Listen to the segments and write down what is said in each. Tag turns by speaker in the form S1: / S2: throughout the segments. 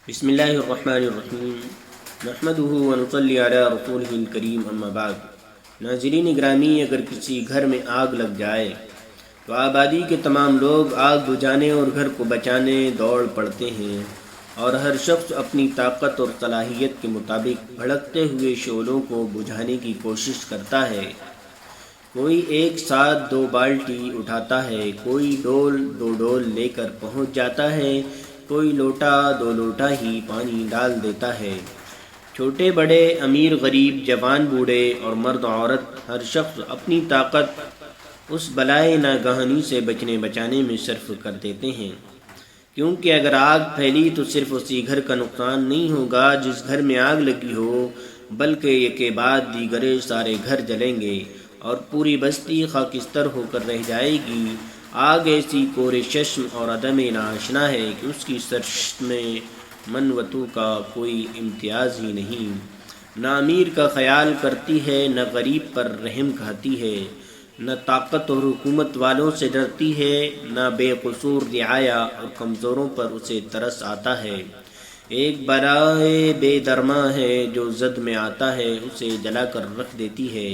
S1: بسم اللہ الرحمن الرحیم نحمده ونصلی علی رسولہ الکریم اما بعد۔ ناظرین گرامی، اگر کسی گھر میں آگ لگ جائے تو آبادی کے تمام لوگ آگ بجھانے اور گھر کو بچانے دوڑ پڑتے ہیں، اور ہر شخص اپنی طاقت اور صلاحیت کے مطابق بھڑکتے ہوئے شعلوں کو بجھانے کی کوشش کرتا ہے۔ کوئی ایک ساتھ 2 بالٹی اٹھاتا ہے، کوئی ڈول 2 ڈول لے کر پہنچ جاتا ہے، کوئی لوٹا 2 لوٹا ہی پانی ڈال دیتا ہے۔ چھوٹے بڑے، امیر غریب، جوان بوڑھے اور مرد عورت، ہر شخص اپنی طاقت اس بلائے ناگہانی سے بچانے میں صرف کر دیتے ہیں، کیونکہ اگر آگ پھیلی تو صرف اسی گھر کا نقصان نہیں ہوگا جس گھر میں آگ لگی ہو، بلکہ ایک کے بعد دیگرے سارے گھر جلیں گے اور پوری بستی خاکستر ہو کر رہ جائے گی۔ آگ ایسی کور چشم اور عدم ناآشنا ہے کہ اس کی سرشت میں منوتوں کا کوئی امتیاز ہی نہیں۔ نہ امیر کا خیال کرتی ہے، نہ غریب پر رحم کھاتی ہے، نہ طاقت اور حکومت والوں سے ڈرتی ہے، نہ بے قصور رعایا اور کمزوروں پر اسے ترس آتا ہے۔ ایک بلائے بے درماں ہے جو زد میں آتا ہے اسے جلا کر رکھ دیتی ہے۔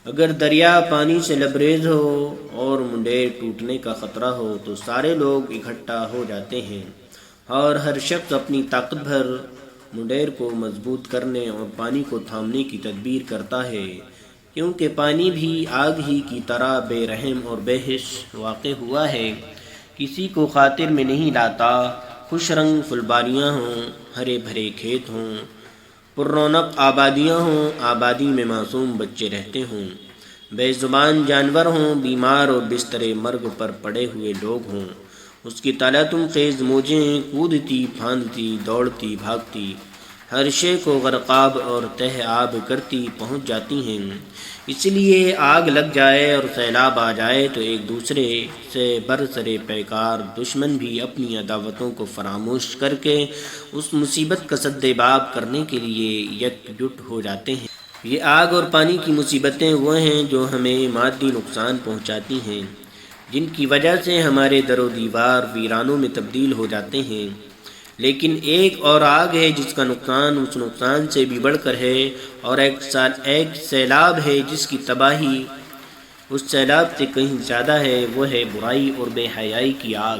S1: اگر دریا پانی سے لبریز ہو اور منڈیر ٹوٹنے کا خطرہ ہو تو سارے لوگ اکٹھا ہو جاتے ہیں اور ہر شخص اپنی طاقت بھر منڈیر کو مضبوط کرنے اور پانی کو تھامنے کی تدبیر کرتا ہے، کیونکہ پانی بھی آگ ہی کی طرح بے رحم اور بے حس واقع ہوا ہے، کسی کو خاطر میں نہیں لاتا۔ خوش رنگ پھلباریاں ہوں، ہرے بھرے کھیت ہوں، پر رونق آبادیاں ہوں، آبادی میں معصوم بچے رہتے ہوں، بے زبان جانور ہوں، بیمار اور بستر مرگ پر پڑے ہوئے لوگ ہوں، اس کی تلاطم خیز موجیں کودتی پھاندتی دوڑتی بھاگتی ہر شے کو غرقاب اور تہ آب کرتی پہنچ جاتی ہیں۔ اس لیے آگ لگ جائے اور سیلاب آ جائے تو ایک دوسرے سے برسرے پیکار دشمن بھی اپنی عداوتوں کو فراموش کر کے اس مصیبت کا سدباب کرنے کے لیے یکجٹ ہو جاتے ہیں۔ یہ آگ اور پانی کی مصیبتیں وہ ہیں جو ہمیں مادی نقصان پہنچاتی ہیں، جن کی وجہ سے ہمارے در و دیوار ویرانوں میں تبدیل ہو جاتے ہیں، لیکن ایک اور آگ ہے جس کا نقصان اس نقصان سے بھی بڑھ کر ہے، اور ایک سیلاب ہے جس کی تباہی اس سیلاب سے کہیں زیادہ ہے۔ وہ ہے برائی اور بے حیائی کی آگ،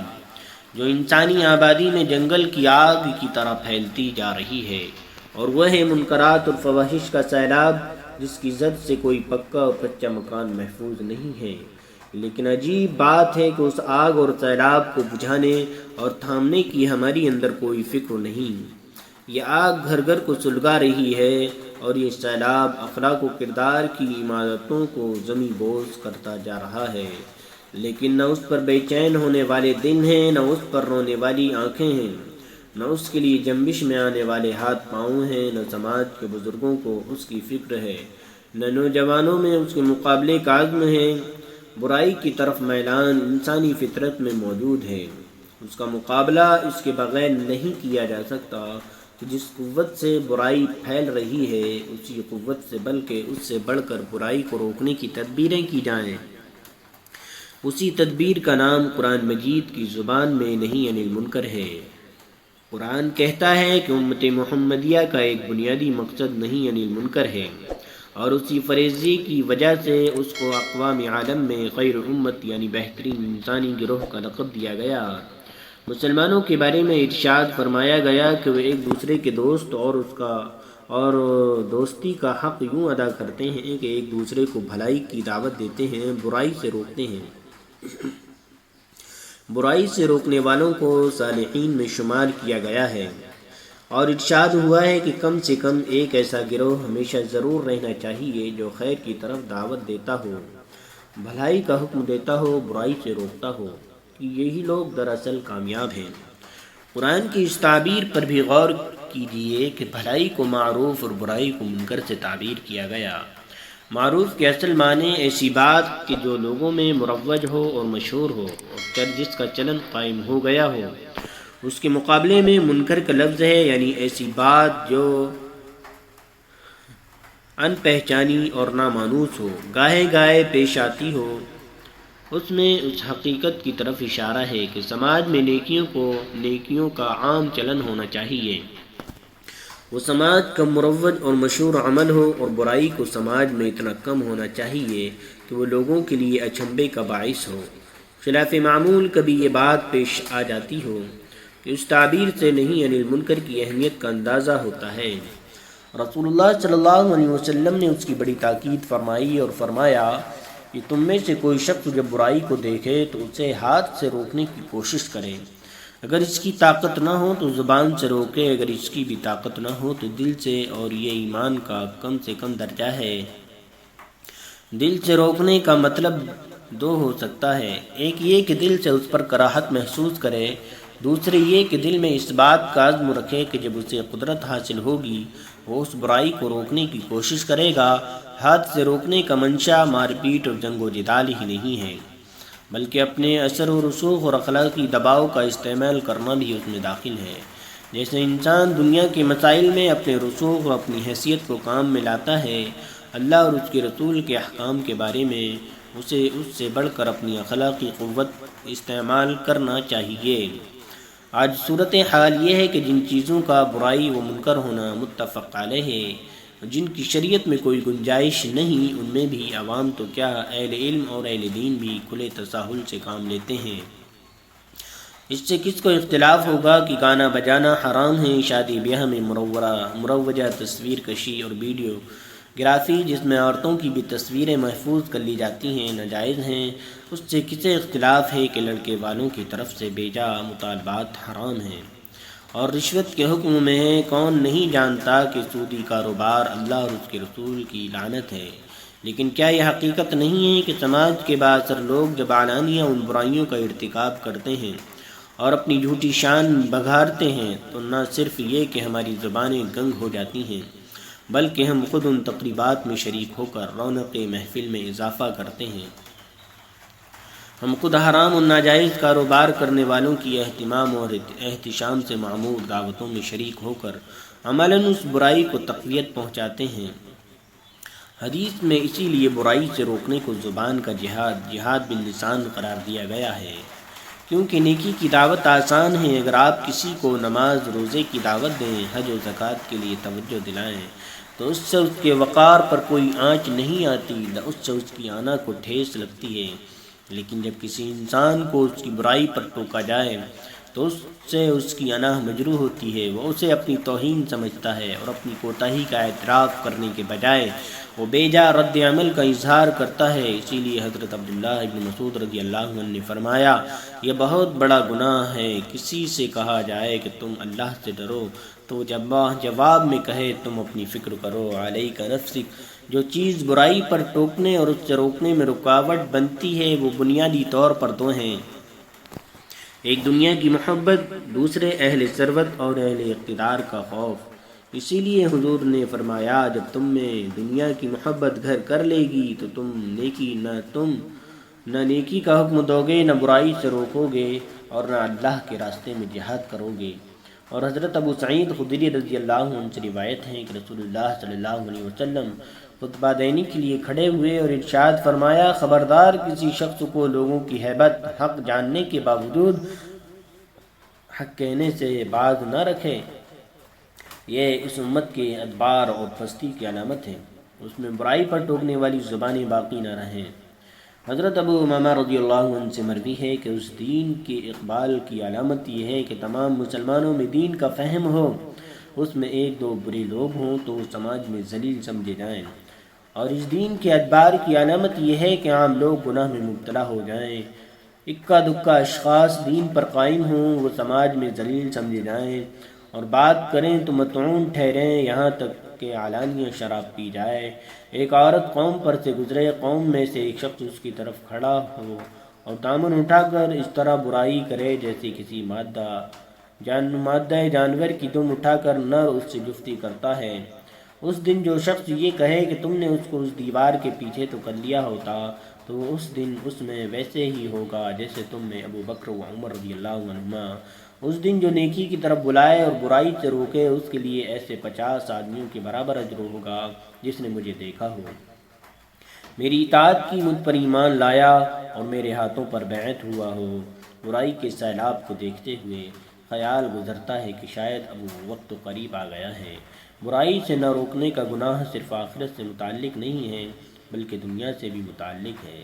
S1: جو انسانی آبادی میں جنگل کی آگ کی طرح پھیلتی جا رہی ہے، اور وہ ہے منکرات اور فواحش کا سیلاب جس کی زد سے کوئی پکا اور کچا مکان محفوظ نہیں ہے۔ لیکن عجیب بات ہے کہ اس آگ اور سیلاب کو بجھانے اور تھامنے کی ہماری اندر کوئی فکر نہیں۔ یہ آگ گھر گھر کو سلگا رہی ہے، اور یہ سیلاب اخلاق و کردار کی عمارتوں کو زمیں بوس کرتا جا رہا ہے، لیکن نہ اس پر بے چین ہونے والے دن ہیں، نہ اس پر رونے والی آنکھیں ہیں، نہ اس کے لیے جنبش میں آنے والے ہاتھ پاؤں ہیں، نہ سماج کے بزرگوں کو اس کی فکر ہے، نہ نوجوانوں میں اس کے مقابلے کا عزم ہے۔ برائی کی طرف میلان انسانی فطرت میں موجود ہے، اس کا مقابلہ اس کے بغیر نہیں کیا جا سکتا کہ جس قوت سے برائی پھیل رہی ہے اسی قوت سے بلکہ اس سے بڑھ کر برائی کو روکنے کی تدبیریں کی جائیں۔ اسی تدبیر کا نام قرآن مجید کی زبان میں نہیں عن المنکر ہے۔ قرآن کہتا ہے کہ امت محمدیہ کا ایک بنیادی مقصد نہیں عن المنکر ہے، اور اسی فریضے کی وجہ سے اس کو اقوام عالم میں خیر امت یعنی بہترین انسانی گروہ کا لقب دیا گیا۔ مسلمانوں کے بارے میں ارشاد فرمایا گیا کہ وہ ایک دوسرے کے دوست اور دوستی کا حق یوں ادا کرتے ہیں کہ ایک دوسرے کو بھلائی کی دعوت دیتے ہیں، برائی سے روکتے ہیں۔ برائی سے روکنے والوں کو صالحین میں شمار کیا گیا ہے، اور ارشاد ہوا ہے کہ کم سے کم ایک ایسا گروہ ہمیشہ ضرور رہنا چاہیے جو خیر کی طرف دعوت دیتا ہو، بھلائی کا حکم دیتا ہو، برائی سے روکتا ہو، کہ یہی لوگ دراصل کامیاب ہیں۔ قرآن کی اس تعبیر پر بھی غور کیجیے کہ بھلائی کو معروف اور برائی کو منکر سے تعبیر کیا گیا۔ معروف کے اصل معنی ایسی بات کہ جو لوگوں میں مروج ہو اور مشہور ہو اور جس کا چلن قائم ہو گیا ہو، اس کے مقابلے میں منکر کا لفظ ہے، یعنی ایسی بات جو ان پہچانی اور نامانوس ہو، گاہے گاہے پیش آتی ہو، اس میں اس حقیقت کی طرف اشارہ ہے کہ سماج میں نیکیوں کا عام چلن ہونا چاہیے۔ وہ سماج کا مروج اور مشہور عمل ہو، اور برائی کو سماج میں اتنا کم ہونا چاہیے کہ وہ لوگوں کے لیے اچنبھے کا باعث ہو۔ خلاف معمول کبھی یہ بات پیش آ جاتی ہو کہ اس تعبیر سے نہیں عن المنکر کی اہمیت کا اندازہ ہوتا ہے۔ رسول اللہ صلی اللہ علیہ وسلم نے اس کی بڑی تاکید فرمائی اور فرمایا کہ تم میں سے کوئی شخص جب برائی کو دیکھے تو اسے ہاتھ سے روکنے کی کوشش کرے، اگر اس کی طاقت نہ ہو تو زبان سے روکے، اگر اس کی بھی طاقت نہ ہو تو دل سے، اور یہ ایمان کا کم سے کم درجہ ہے۔ دل سے روکنے کا مطلب دو ہو سکتا ہے، ایک یہ کہ دل سے اس پر کراہت محسوس کرے، دوسرے یہ کہ دل میں اس بات کا عزم رکھے کہ جب اسے قدرت حاصل ہوگی وہ اس برائی کو روکنے کی کوشش کرے گا۔ ہاتھ سے روکنے کا منشا مار پیٹ اور جنگ و جدال ہی نہیں ہے، بلکہ اپنے اثر و رسوخ اور اخلاقی دباؤ کا استعمال کرنا بھی اس میں داخل ہے۔ جیسے انسان دنیا کے مسائل میں اپنے رسوخ اور اپنی حیثیت کو کام میں لاتا ہے، اللہ اور اس کے رسول کے احکام کے بارے میں اسے اس سے بڑھ کر اپنی اخلاقی قوت استعمال کرنا چاہیے۔ آج صورتحال یہ ہے کہ جن چیزوں کا برائی و منکر ہونا متفق علیہ ہے، جن کی شریعت میں کوئی گنجائش نہیں، ان میں بھی عوام تو کیا اہل علم اور اہل دین بھی کھلے تساہل سے کام لیتے ہیں۔ اس سے کس کو اختلاف ہوگا کہ گانا بجانا حرام ہے، شادی بیاہ میں مروجہ تصویر کشی اور ویڈیو گرافی جس میں عورتوں کی بھی تصویریں محفوظ کر لی جاتی ہیں ناجائز ہیں۔ اس سے کسے اختلاف ہے کہ لڑکے والوں کی طرف سے بیجا مطالبات حرام ہیں اور رشوت کے حکم میں ہے۔ کون نہیں جانتا کہ سودی کاروبار اللہ اور اس کے رسول کی لعنت ہے، لیکن کیا یہ حقیقت نہیں ہے کہ سماج کے بااثر لوگ جب علانیہ ان برائیوں کا ارتکاب کرتے ہیں اور اپنی جھوٹی شان بگھارتے ہیں تو نہ صرف یہ کہ ہماری زبانیں گنگ ہو جاتی ہیں، بلکہ ہم خود ان تقریبات میں شریک ہو کر رونق محفل میں اضافہ کرتے ہیں۔ ہم خود حرام اور ناجائز کاروبار کرنے والوں کی اہتمام اور احتشام سے معمور دعوتوں میں شریک ہو کر عملاً اس برائی کو تقویت پہنچاتے ہیں۔ حدیث میں اسی لیے برائی سے روکنے کو زبان کا جہاد باللسان قرار دیا گیا ہے، کیونکہ نیکی کی دعوت آسان ہے۔ اگر آپ کسی کو نماز روزے کی دعوت دیں، حج و زکوٰۃ کے لیے توجہ دلائیں تو اس سے اس کے وقار پر کوئی آنچ نہیں آتی، نہ اس سے اس کی آنا کو ٹھیس لگتی ہے۔ لیکن جب کسی انسان کو اس کی برائی پر ٹوکا جائے تو اس سے اس کی انا مجروح ہوتی ہے، وہ اسے اپنی توہین سمجھتا ہے اور اپنی کوتاہی کا اعتراف کرنے کے بجائے وہ بیجا رد عمل کا اظہار کرتا ہے۔ اسی لیے حضرت عبداللہ ابن مسعود رضی اللہ عنہ نے فرمایا، یہ بہت بڑا گناہ ہے کسی سے کہا جائے کہ تم اللہ سے ڈرو تو جواب میں کہے تم اپنی فکر کرو، علیک نفسک۔ جو چیز برائی پر ٹوکنے اور اس سے روکنے میں رکاوٹ بنتی ہے وہ بنیادی طور پر دو ہیں، ایک دنیا کی محبت، دوسرے اہل ثروت اور اہل اقتدار کا خوف۔ اسی لیے حضور نے فرمایا، جب تم میں دنیا کی محبت گھر کر لے گی تو تم نہ نیکی کا حکم دو گے، نہ برائی سے روکو گے اور نہ اللہ کے راستے میں جہاد کرو گے۔ اور حضرت ابو سعید خدری رضی اللہ عنہ سے روایت ہے کہ رسول اللہ صلی اللہ علیہ وسلم خطبہ دینے کے لیے کھڑے ہوئے اور ارشاد فرمایا، خبردار کسی شخص کو لوگوں کی ہیبت حق جاننے کے باوجود حق کہنے سے باز نہ رکھے، یہ اس امت کے ادبار اور پستی کی علامت ہے، اس میں برائی پر ٹوکنے والی زبانیں باقی نہ رہیں۔ حضرت ابو امامہ رضی اللہ عنہ سے مروی ہے کہ اس دین کے اقبال کی علامت یہ ہے کہ تمام مسلمانوں میں دین کا فہم ہو، اس میں ایک دو برے لوگ ہوں تو وہ سماج میں ذلیل سمجھے جائیں، اور اس دین کے ادبار کی علامت یہ ہے کہ عام لوگ گناہ میں مبتلا ہو جائیں، اکا دکا اشخاص دین پر قائم ہوں، وہ سماج میں ذلیل سمجھے جائیں اور بات کریں تو مطعون ٹھہریں، یہاں تک کہ علانیہ شراب پی جائے۔ ایک عورت قوم پر سے گزرے، قوم میں سے ایک شخص اس کی طرف کھڑا ہو اور دامن اٹھا کر اس طرح برائی کرے جیسے کسی مادہ جانور کی دم اٹھا کر نر اس سے جفتی کرتا ہے۔ اس دن جو شخص یہ کہے کہ تم نے اس کو اس دیوار کے پیچھے تو کر لیا ہوتا، تو اس دن اس میں ویسے ہی ہوگا جیسے تم نے ابو بکر و عمر رضی اللہ عنہما۔ اس دن جو نیکی کی طرف بلائے اور برائی سے روکے، اس کے لیے ایسے 50 آدمیوں کے برابر اجر ہوگا جس نے مجھے دیکھا ہو۔ میری اطاعت کی، مجھ پر ایمان لایا اور میرے ہاتھوں پر بیعت ہوا ہو۔ برائی کے سیلاب کو دیکھتے ہوئے خیال گزرتا ہے کہ شاید اب وہ وقت قریب آ گیا ہے۔ برائی سے نہ روکنے کا گناہ صرف آخرت سے متعلق نہیں ہے بلکہ دنیا سے بھی متعلق ہے۔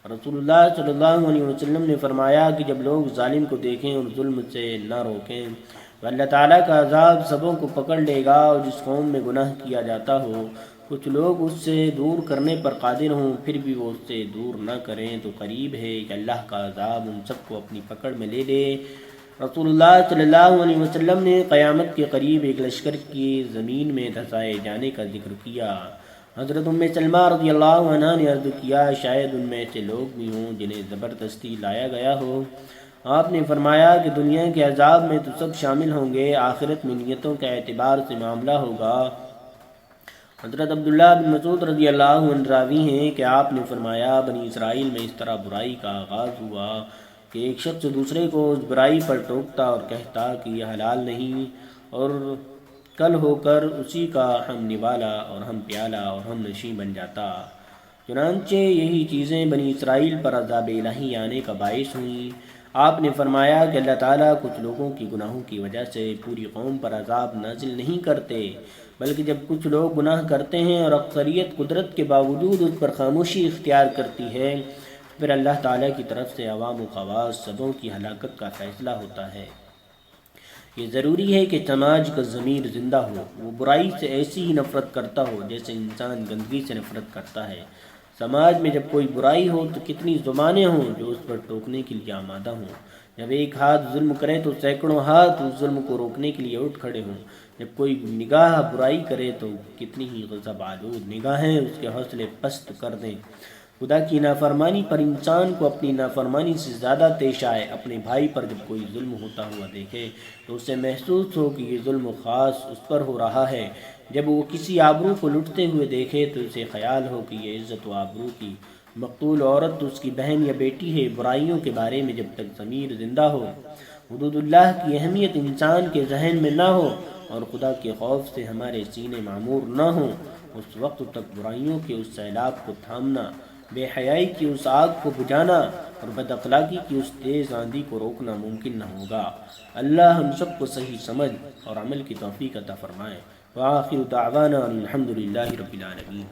S1: رسول اللہ صلی اللہ علیہ وسلم نے فرمایا کہ جب لوگ ظالم کو دیکھیں اور ظلم سے نہ روکیں تو اللہ تعالیٰ کا عذاب سبوں کو پکڑ لے گا، اور جس قوم میں گناہ کیا جاتا ہو کچھ لوگ اس سے دور کرنے پر قادر ہوں پھر بھی وہ اس سے دور نہ کریں تو قریب ہے کہ اللہ کا عذاب ان سب کو اپنی پکڑ میں لے لے۔ رسول اللہ صلی اللہ علیہ وسلم نے قیامت کے قریب ایک لشکر کی زمین میں دھسائے جانے کا ذکر کیا۔ حضرت ام سلمہ رضی اللہ عنہ نے عرض کیا شاید ان میں ایسے لوگ بھی ہوں جنہیں زبردستی لایا گیا ہو۔ آپ نے فرمایا کہ دنیا کے عذاب میں تو سب شامل ہوں گے، آخرت میں نیتوں کے اعتبار سے معاملہ ہوگا۔ حضرت عبداللہ بن مسعود رضی اللہ عنہ راوی ہیں کہ آپ نے فرمایا بنی اسرائیل میں اس طرح برائی کا آغاز ہوا کہ ایک شخص دوسرے کو اس برائی پر ٹوکتا اور کہتا کہ یہ حلال نہیں، اور کل ہو کر اسی کا ہم نوالا اور ہم پیالہ اور ہم نشیں بن جاتا۔ چنانچہ یہی چیزیں بنی اسرائیل پر عذاب الہی آنے کا باعث ہوئیں۔ آپ نے فرمایا کہ اللہ تعالیٰ کچھ لوگوں کی گناہوں کی وجہ سے پوری قوم پر عذاب نازل نہیں کرتے، بلکہ جب کچھ لوگ گناہ کرتے ہیں اور اکثریت قدرت کے باوجود اس پر خاموشی اختیار کرتی ہے پھر اللہ تعالیٰ کی طرف سے عوام و خواص سبوں کی ہلاکت کا فیصلہ ہوتا ہے۔ یہ ضروری ہے کہ سماج کا ضمیر زندہ ہو، وہ برائی سے ایسی ہی نفرت کرتا ہو جیسے انسان گندگی سے نفرت کرتا ہے۔ سماج میں جب کوئی برائی ہو تو کتنی زبانیں ہوں جو اس پر ٹوکنے کے لیے آمادہ ہوں۔ جب ایک ہاتھ ظلم کرے تو سینکڑوں ہاتھ اس ظلم کو روکنے کے لیے اٹھ کھڑے ہوں۔ جب کوئی نگاہ برائی کرے تو کتنی ہی غضب آلود نگاہیں اس کے حوصلے پست کر دیں۔ خدا کی نافرمانی پر انسان کو اپنی نافرمانی سے زیادہ پیش آئے۔ اپنے بھائی پر جب کوئی ظلم ہوتا ہوا دیکھے تو اسے محسوس ہو کہ یہ ظلم خاص اس پر ہو رہا ہے۔ جب وہ کسی آبرو کو لٹتے ہوئے دیکھے تو اسے خیال ہو کہ یہ عزت و آبرو کی مقتول عورت تو اس کی بہن یا بیٹی ہے۔ برائیوں کے بارے میں جب تک ضمیر زندہ ہو، حدود اللہ کی اہمیت انسان کے ذہن میں نہ ہو اور خدا کے خوف سے ہمارے سینے معمور نہ ہوں، اس وقت تک برائیوں کے اس سیلاب کو تھامنا، بے حیائی کی اس آگ کو بجھانا اور بد اخلاقی کی اس تیز آندھی کو روکنا ممکن نہ ہوگا۔ اللہ ہم سب کو صحیح سمجھ اور عمل کی توفیق عطا فرمائے۔ وآخر دعوانا الحمد للہ رب العالمین۔